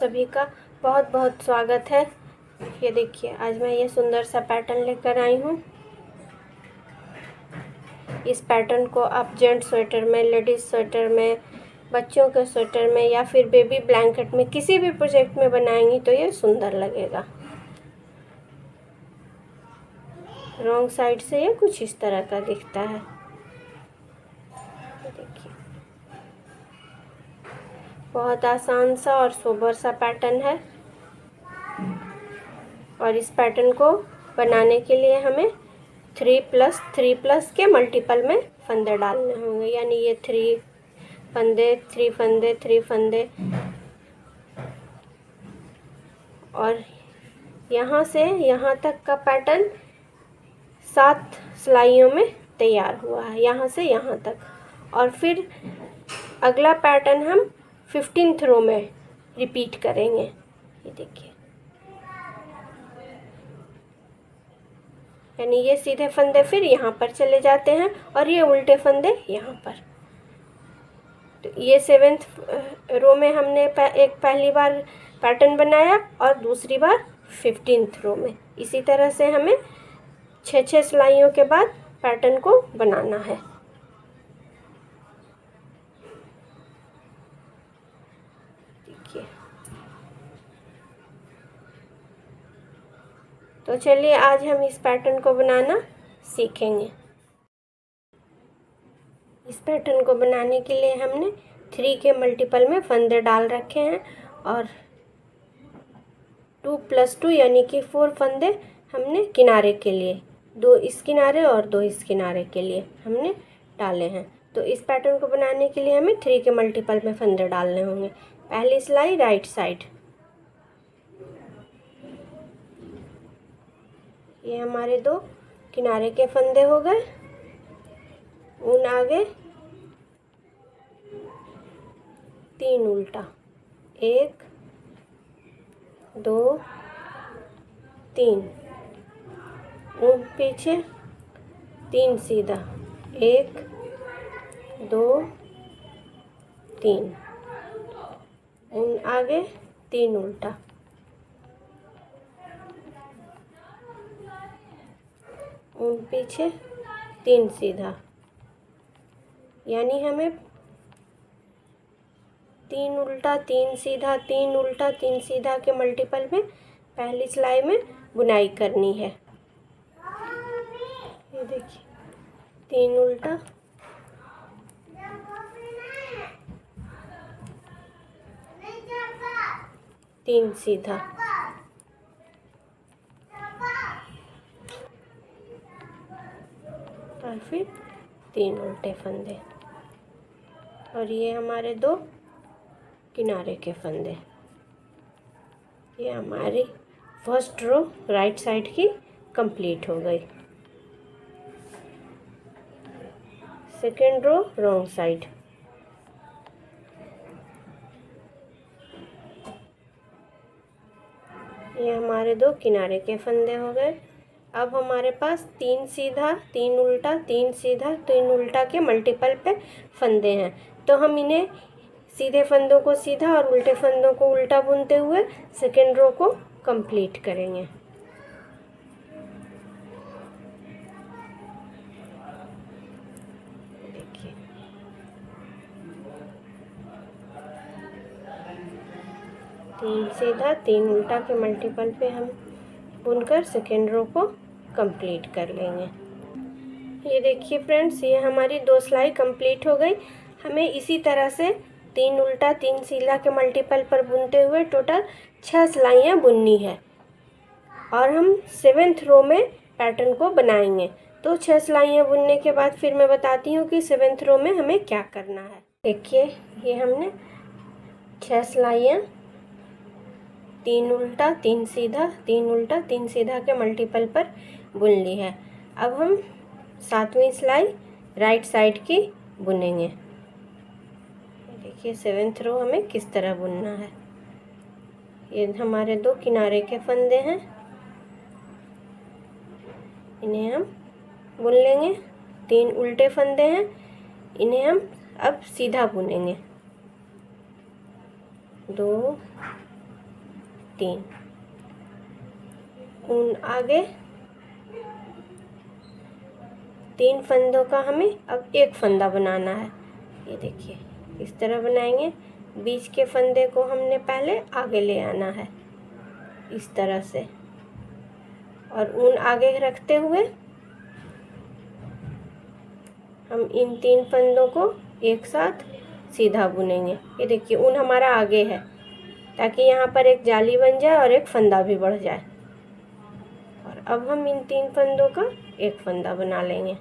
सभी का बहुत बहुत स्वागत है। ये देखिए, आज मैं ये सुंदर सा पैटर्न लेकर आई हूँ। इस पैटर्न को आप जेंट्स स्वेटर में, लेडीज़ स्वेटर में, बच्चों के स्वेटर में या फिर बेबी ब्लैंकेट में किसी भी प्रोजेक्ट में बनाएंगी तो ये सुंदर लगेगा। रॉन्ग साइड से ये कुछ इस तरह का दिखता है। देखिए, बहुत आसान सा और सोबर सा पैटर्न है। और इस पैटर्न को बनाने के लिए हमें 3+3+ के मल्टीपल में फंदे डालने होंगे, यानी ये 3 फंदे, 3 फंदे, 3 फंदे। और यहाँ से यहाँ तक का पैटर्न 7 सिलाइयों में तैयार हुआ है, यहाँ से यहाँ तक। और फिर अगला पैटर्न हम 15th रो में रिपीट करेंगे। ये देखिए, यानी ये सीधे फंदे फिर यहाँ पर चले जाते हैं और ये उल्टे फंदे यहाँ पर। तो ये 7th रो में हमने एक पहली बार पैटर्न बनाया और दूसरी बार 15th रो में। इसी तरह से हमें 6 सिलाइयों के बाद पैटर्न को बनाना है। देखिए, तो चलिए आज हम इस पैटर्न को बनाना सीखेंगे। इस पैटर्न को बनाने के लिए हमने 3 के मल्टीपल में फंदे डाल रखे हैं और 2+2 यानी कि 4 फंदे हमने किनारे के लिए, 2 इस किनारे और 2 इस किनारे के लिए हमने डाले हैं। तो इस पैटर्न को बनाने के लिए हमें 3 के मल्टीपल में फंदे डालने होंगे। पहली सिलाई राइट साइड, ये हमारे 2 किनारे के फंदे हो गए। ऊन आगे 3 उल्टा, 1 2 3, ऊन पीछे 3 सीधा, 1 2 3, ऊन आगे 3 उल्टा, ऊन पीछे 3 सीधा। यानी हमें 3 उल्टा 3 सीधा, 3 उल्टा 3 सीधा के मल्टीपल में पहली सिलाई में बुनाई करनी है। ये देखिए, 3 उल्टा 3 सीधा, और फिर 3 उल्टे फंदे। और ये हमारे 2 किनारे के फंदे। ये हमारी फर्स्ट रो राइट साइड की कंप्लीट हो गई। सेकेंड रो रॉन्ग साइड, ये हमारे 2 किनारे के फंदे हो गए। अब हमारे पास 3 सीधा, 3 उल्टा, 3 सीधा, 3 उल्टा के मल्टीपल पे फंदे हैं। तो हम इन्हें सीधे फंदों को सीधा और उल्टे फंदों को उल्टा बुनते हुए सेकेंड रो को कंप्लीट करेंगे। देखिए, तीन सीधा 3 उल्टा के मल्टीपल पे हम बुनकर सेकेंड रो को कंप्लीट कर लेंगे। ये देखिए फ्रेंड्स, ये हमारी 2 सिलाई कंप्लीट हो गई। हमें इसी तरह से 3 उल्टा 3 सीधा के मल्टीपल पर बुनते हुए टोटल 6 सिलाइयाँ बुननी है और हम 7th रो में पैटर्न को बनाएंगे। तो 6 सिलाइयाँ बुनने के बाद फिर मैं बताती हूँ कि 7th रो में हमें क्या करना है। देखिए, ये हमने 6 सिलाइयाँ 3 उल्टा 3 सीधा, 3 उल्टा 3 सीधा के मल्टीपल पर बुन ली है। अब हम 7वीं सिलाई राइट साइड की बुनेंगे। देखिए, 7th रो हमें किस तरह बुनना है। ये हमारे 2 किनारे के फंदे हैं, इन्हें हम बुन लेंगे। 3 उल्टे फंदे हैं, इन्हें हम अब सीधा बुनेंगे। 2 3 ऊन आगे, 3 फंदों का हमें अब एक फंदा बनाना है। ये देखिए इस तरह बनाएंगे। बीच के फंदे को हमने पहले आगे ले आना है इस तरह से, और ऊन आगे रखते हुए हम इन 3 फंदों को एक साथ सीधा बुनेंगे। ये देखिए ऊन हमारा आगे है ताकि यहाँ पर एक जाली बन जाए और एक फंदा भी बढ़ जाए। और अब हम इन 3 फंदों का एक फंदा बना लेंगे।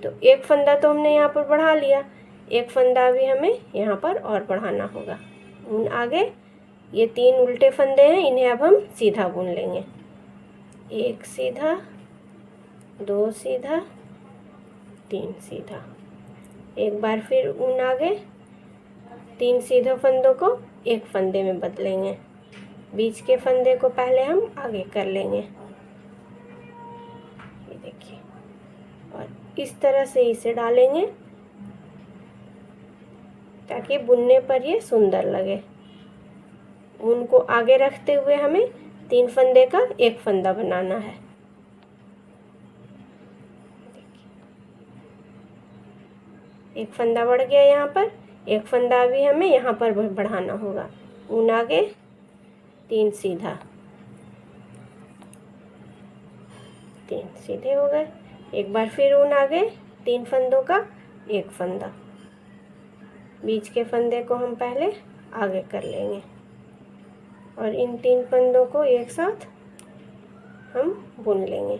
तो एक फंदा तो हमने यहाँ पर बढ़ा लिया, एक फंदा भी हमें यहाँ पर और बढ़ाना होगा। ऊन आगे, ये 3 उल्टे फंदे हैं, इन्हें अब हम सीधा बुन लेंगे। 1 सीधा, 2 सीधा, 3 सीधा। एक बार फिर ऊन आगे, 3 सीधे फंदों को एक फंदे में बदलेंगे। बीच के फंदे को पहले हम आगे कर लेंगे, ये देखिए, और इस तरह से इसे डालेंगे ताकि बुनने पर ये सुंदर लगे। ऊन को आगे रखते हुए हमें 3 फंदे का एक फंदा बनाना है। एक फंदा बढ़ गया यहाँ पर, एक फंदा भी हमें यहाँ पर बढ़ाना होगा। ऊन आगे, 3 सीधा, 3 सीधे हो गए। एक बार फिर ऊन आगे, 3 फंदों का एक फंदा। बीच के फंदे को हम पहले आगे कर लेंगे और इन 3 फंदों को एक साथ हम बुन लेंगे।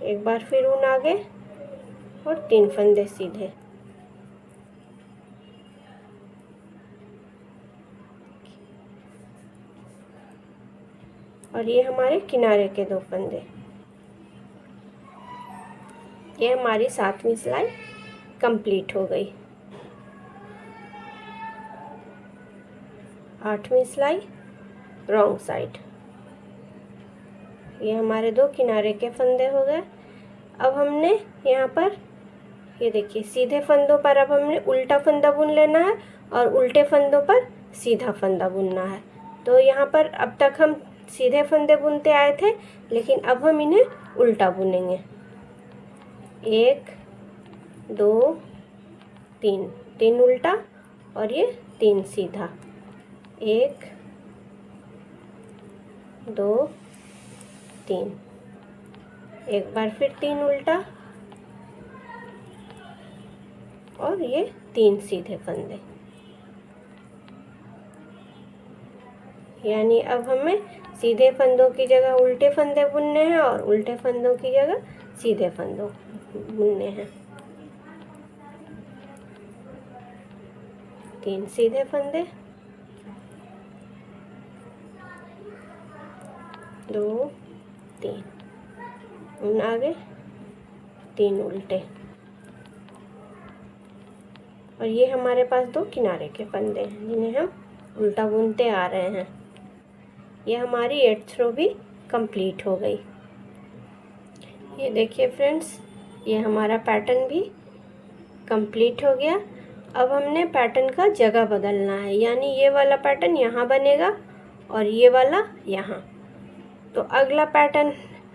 एक बार फिर ऊन आगे और 3 फंदे सीधे। और ये हमारे किनारे के 2 फंदे। ये हमारी 7वीं सिलाई कंप्लीट हो गई। 8वीं सिलाई रॉन्ग साइड। ये हमारे 2 किनारे के फंदे हो गए। अब हमने यहाँ पर ये देखिए सीधे फंदों पर अब हमने उल्टा फंदा बुन लेना है और उल्टे फंदों पर सीधा फंदा बुनना है। तो यहाँ पर अब तक हम सीधे फंदे बुनते आए थे, लेकिन अब हम इन्हें उल्टा बुनेंगे। 1 2 3, 3 उल्टा और ये 3 सीधा। 1 2 3, एक बार फिर 3 उल्टा और ये 3 सीधे फंदे। यानी अब हमें सीधे फंदों की जगह उल्टे फंदे बुनने हैं और उल्टे फंदों की जगह सीधे फंदों बुनने हैं। 3 सीधे फंदे, 2 3, ऊन आगे, 3 उल्टे। और ये हमारे पास 2 किनारे के फंदे हैं जिन्हें हम उल्टा बुनते आ रहे हैं। ये हमारी 8th रो भी कंप्लीट हो गई। ये देखिए फ्रेंड्स, ये हमारा पैटर्न भी कंप्लीट हो गया। अब हमने पैटर्न का जगह बदलना है, यानी ये वाला पैटर्न यहाँ बनेगा और ये वाला यहाँ। तो अगला पैटर्न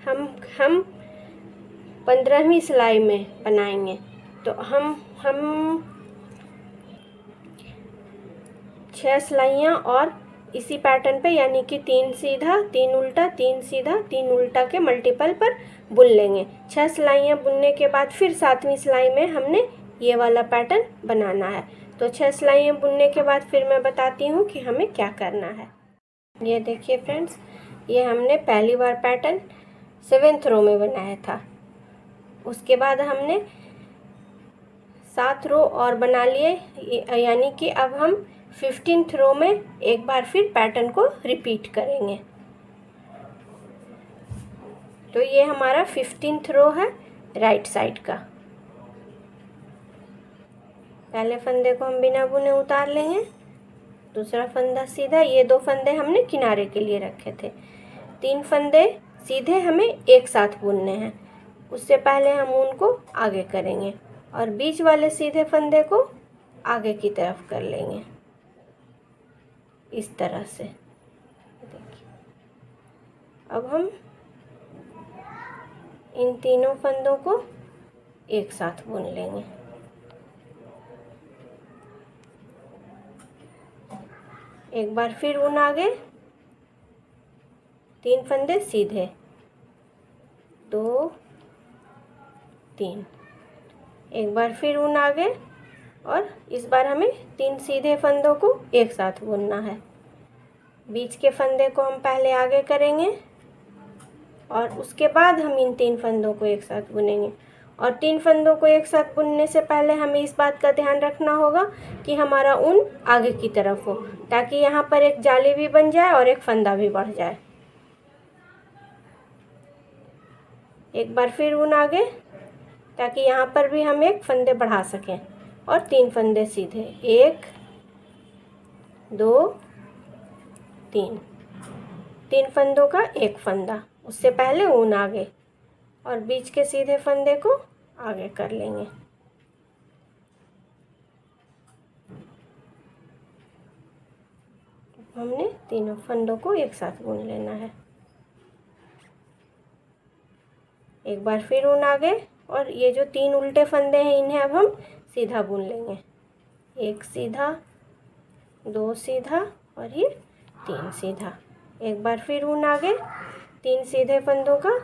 हम 15वीं सिलाई में बनाएंगे। तो हम 6 सिलाइयाँ और इसी पैटर्न पे यानी कि 3 सीधा 3 उल्टा 3 सीधा 3 उल्टा के मल्टीपल पर बुन लेंगे। 6 सिलाइयाँ बुनने के बाद फिर 7वीं सिलाई में हमने ये वाला पैटर्न बनाना है। तो 6 सिलाइयाँ बुनने के बाद फिर मैं बताती हूँ कि हमें क्या करना है। ये देखिए फ्रेंड्स, ये हमने पहली बार पैटर्न 7th रो में बनाया था। उसके बाद हमने 7 रो और बना लिए, यानी कि अब हम 15th रो में एक बार फिर पैटर्न को रिपीट करेंगे। तो ये हमारा 15th रो है राइट साइड का। पहले फंदे को हम बिना बुने उतार लेंगे, दूसरा फंदा सीधा। ये 2 फंदे हमने किनारे के लिए रखे थे। 3 फंदे सीधे हमें एक साथ बुनने हैं। उससे पहले हम ऊन को आगे करेंगे और बीच वाले सीधे फंदे को आगे की तरफ कर लेंगे इस तरह से। देखिए अब हम इन तीनों फंदों को एक साथ बुन लेंगे। एक बार फिर ऊन आगे, 3 फंदे सीधे, 2 3, एक बार फिर ऊन आगे और इस बार हमें 3 सीधे फंदों को एक साथ बुनना है। बीच के फंदे को हम पहले आगे करेंगे और उसके बाद हम इन 3 फंदों को एक साथ बुनेंगे। और 3 फंदों को एक साथ बुनने से पहले हमें इस बात का ध्यान रखना होगा कि हमारा ऊन आगे की तरफ हो, ताकि यहाँ पर एक जाली भी बन जाए और एक फंदा भी बढ़ जाए। एक बार फिर ऊन आगे, ताकि यहाँ पर भी हम एक फंदे बढ़ा सकें। और 3 फंदे सीधे, 1 2 3, 3 फंदों का एक फंदा, उससे पहले ऊन आगे और बीच के सीधे फंदे को आगे कर लेंगे। हमने तीनों फंदों को एक साथ बुन लेना है। एक बार फिर ऊन आगे और ये जो 3 उल्टे फंदे हैं इन्हें अब हम सीधा बुन लेंगे। 1 सीधा, 2 सीधा और ये 3 सीधा। एक बार फिर ऊन आगे, 3 सीधे फंदों का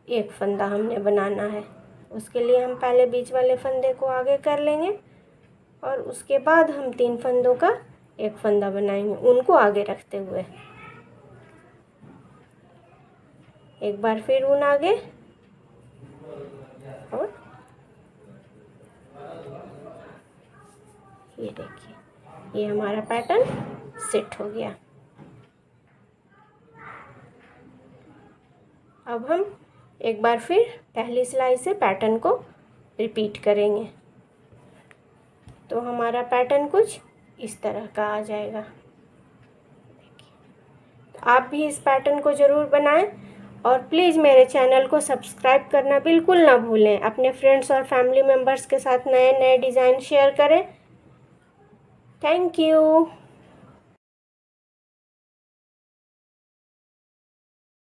एक फंदा हमने बनाना है। उसके लिए हम पहले बीच वाले फंदे को आगे कर लेंगे और उसके बाद हम 3 फंदों का एक फंदा बनाएंगे, उनको आगे रखते हुए। एक बार फिर ऊन आगे और ये देखिए, ये हमारा पैटर्न सेट हो गया। अब हम एक बार फिर पहली सिलाई से पैटर्न को रिपीट करेंगे, तो हमारा पैटर्न कुछ इस तरह का आ जाएगा। तो आप भी इस पैटर्न को ज़रूर बनाएं और प्लीज़ मेरे चैनल को सब्सक्राइब करना बिल्कुल ना भूलें। अपने फ्रेंड्स और फैमिली मेम्बर्स के साथ नए नए डिज़ाइन शेयर करें। Thank you.